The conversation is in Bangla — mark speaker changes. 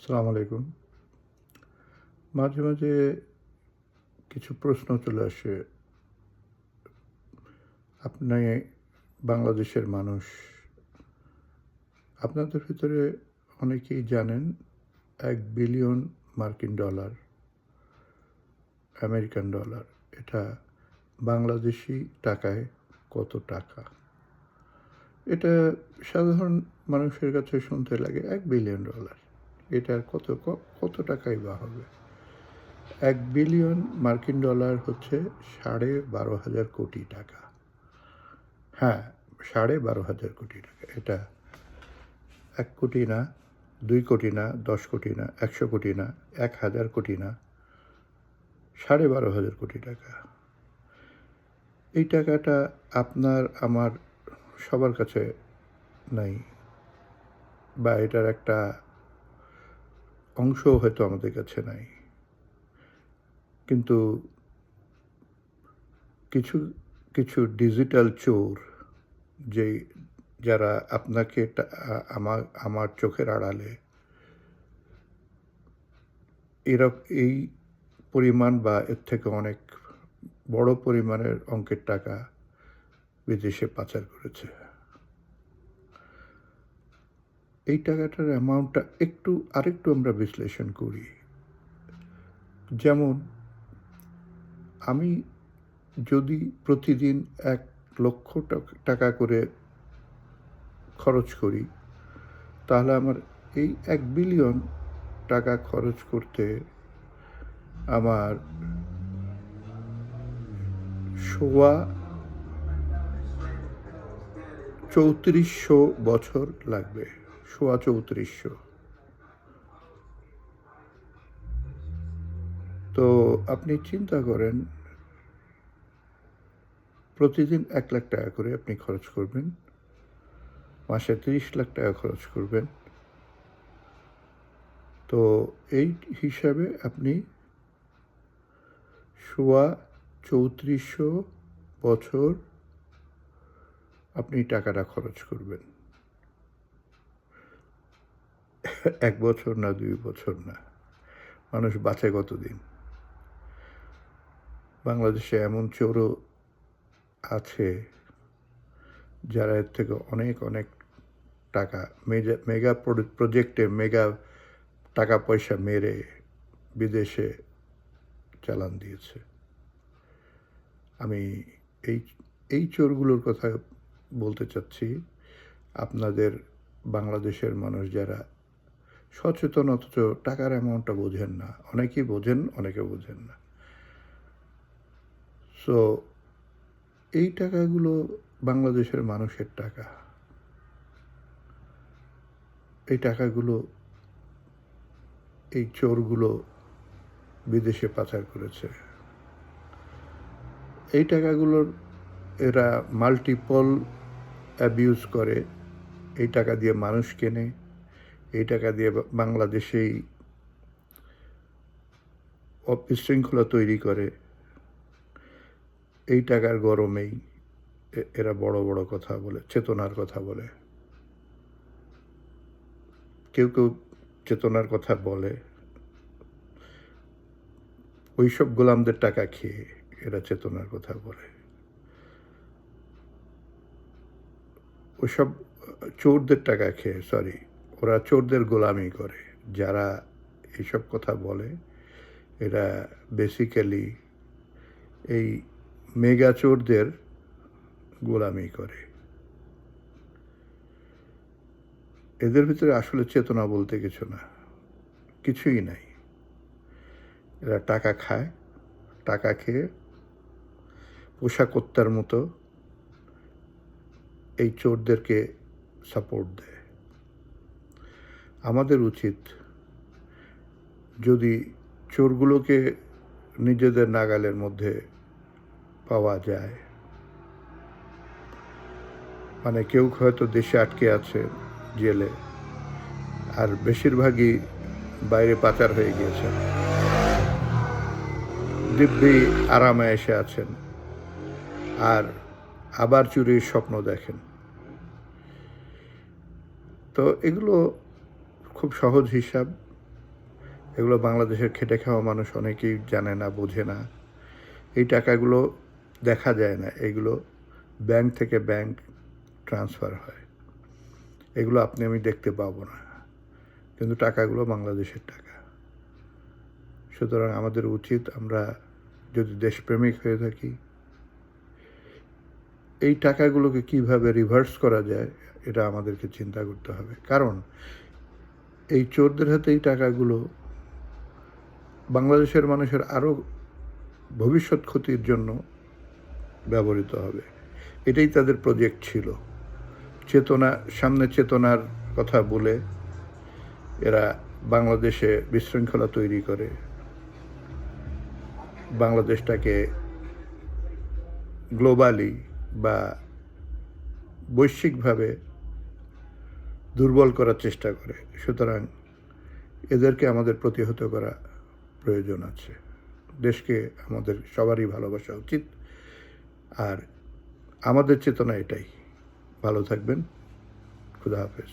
Speaker 1: আসসালামু আলাইকুম। মাঝে, মাঝে কিছু প্রশ্ন চলে আসে। আপনি বাংলাদেশের মানুষ। আপনাদের ভিতরে অনেকেই জানেন ১ বিলিয়ন মার্কিন ডলার, আমেরিকান ডলার। এটা বাংলাদেশী টাকায় কত টাকা? এটা সাধারণ মানুষের কাছে শুনতে লাগে ১ বিলিয়ন ডলার। এটার কত টাকাই বা হবে? ১ বিলিয়ন মার্কিন ডলার হচ্ছে ১২,৫০০ কোটি টাকা। হ্যাঁ, ১২,৫০০ কোটি টাকা। এটা ১ কোটি না, ২ কোটি না, ১০ কোটি না, ১০০ কোটি না, ১,০০০ কোটি না, ১২,৫০০ কোটি টাকা। এই টাকাটা আপনার আমার সবার কাছে নাই, বা এটার একটা অংশও হয়তো আমাদের কাছে নাই। কিন্তু কিছু কিছু ডিজিটাল চোর, যেই যারা আপনাকে আমার চোখের আড়ালে এই পরিমাণ বা এর থেকে অনেক বড় পরিমাণের অঙ্কের টাকা বিদেশে পাচার করেছে। এই টাকাটার অ্যামাউন্টটা আরেকটু আমরা বিশ্লেষণ করি। যেমন আমি যদি প্রতিদিন ১,০০,০০০ টাকা করে খরচ করি, তাহলে আমার এই ১ বিলিয়ন টাকা খরচ করতে আমার সোয়া ৩৪০০ বছর লাগবে। সোয়া ৩৪০০। তো আপনি চিন্তা করেন, প্রতিদিন ১,০০,০০০ টাকা করে আপনি খরচ করবেন, মাসে ৩০,০০,০০০ টাকা খরচ করবেন। তো এই হিসাবে আপনি সোয়া ৩৪০০ বছর আপনি টাকাটা খরচ করবেন। ১ বছর না, ২ বছর না। মানুষ বাঁচে কতদিন? বাংলাদেশে এমন চোরও আছে যারা এর থেকে অনেক অনেক টাকা মেগা প্রজেক্টে মেগা টাকা পয়সা মেরে বিদেশে চালান দিয়েছে। আমি এই এই চোরগুলোর কথা বলতে চাচ্ছি। আপনাদের বাংলাদেশের মানুষ যারা সচেতন, অথচ টাকার অ্যামাউন্টটা বোঝেন না। অনেকেই বোঝেন, অনেকে বোঝেন না। সো এই টাকাগুলো বাংলাদেশের মানুষের টাকা। এই টাকাগুলো এই চোরগুলো বিদেশে পাচার করেছে। এই টাকাগুলোর এরা মাল্টিপল অ্যাবিউজ করে। এই টাকা দিয়ে মানুষ কেনে, এই টাকা দিয়ে বাংলাদেশেই বিশৃঙ্খলা তৈরি করে। এই টাকার গরমেই এরা বড় বড় কথা বলে, চেতনার কথা বলে। কেউ কেউ চেতনার কথা বলে, ওইসব গোলামদের টাকা খেয়ে এরা চেতনার কথা বলে। ওইসব চোরদের টাকা খেয়ে, ওরা চোরদের গোলামি করে। যারা এইসব কথা বলে এরা বেসিক্যালি এই মেগা চোরদের গোলামি করে। এদের ভিতরে আসলে চেতনা বলতে কিছু না, কিছুই নাই। এরা টাকা খায়, টাকা খেয়ে পোষাকোত্তার মতো এই চোরদেরকে সাপোর্ট দেয়। আমাদের উচিত, যদি চোরগুলোকে নিজেদের নাগালের মধ্যে পাওয়া যায়, মানে কেউ হয়তো দেশে আটকে আছে জেলে, আর বেশিরভাগই বাইরে পাচার হয়ে গিয়েছেন, দিব্যি আরামে এসে আছেন, আর আবার চুরির স্বপ্ন দেখেন। তো এগুলো খুব সহজ হিসাব। এগুলো বাংলাদেশের খেটে খাওয়া মানুষ অনেকেই জানে না, বোঝে না। এই টাকাগুলো দেখা যায় না, এগুলো ব্যাংক থেকে ব্যাংক ট্রান্সফার হয়। এগুলো আপনি আমি দেখতে পাবো না, কিন্তু টাকাগুলো বাংলাদেশের টাকা। সুতরাং আমাদের উচিত, আমরা যদি দেশপ্রেমিক হয়ে থাকি, এই টাকাগুলোকে কিভাবে রিভার্স করা যায় এটা আমাদেরকে চিন্তা করতে হবে। কারণ এই চোরদের হাতে এই টাকাগুলো বাংলাদেশের মানুষের আরও ভবিষ্যৎ ক্ষতির জন্য ব্যবহৃত হবে। এটাই তাদের প্রজেক্ট ছিল। সামনে চেতনার কথা বলে এরা বাংলাদেশে বিশৃঙ্খলা তৈরি করে, বাংলাদেশটাকে গ্লোবালি বা বৈশ্বিকভাবে দুর্বল করার চেষ্টা করে। সুতরাং এদেরকে আমাদের প্রতিহত করা প্রয়োজন আছে। দেশকে আমাদের সবারই ভালোবাসা উচিত, আর আমাদের চেতনা এটাই। ভালো থাকবেন। খুদা হাফেজ।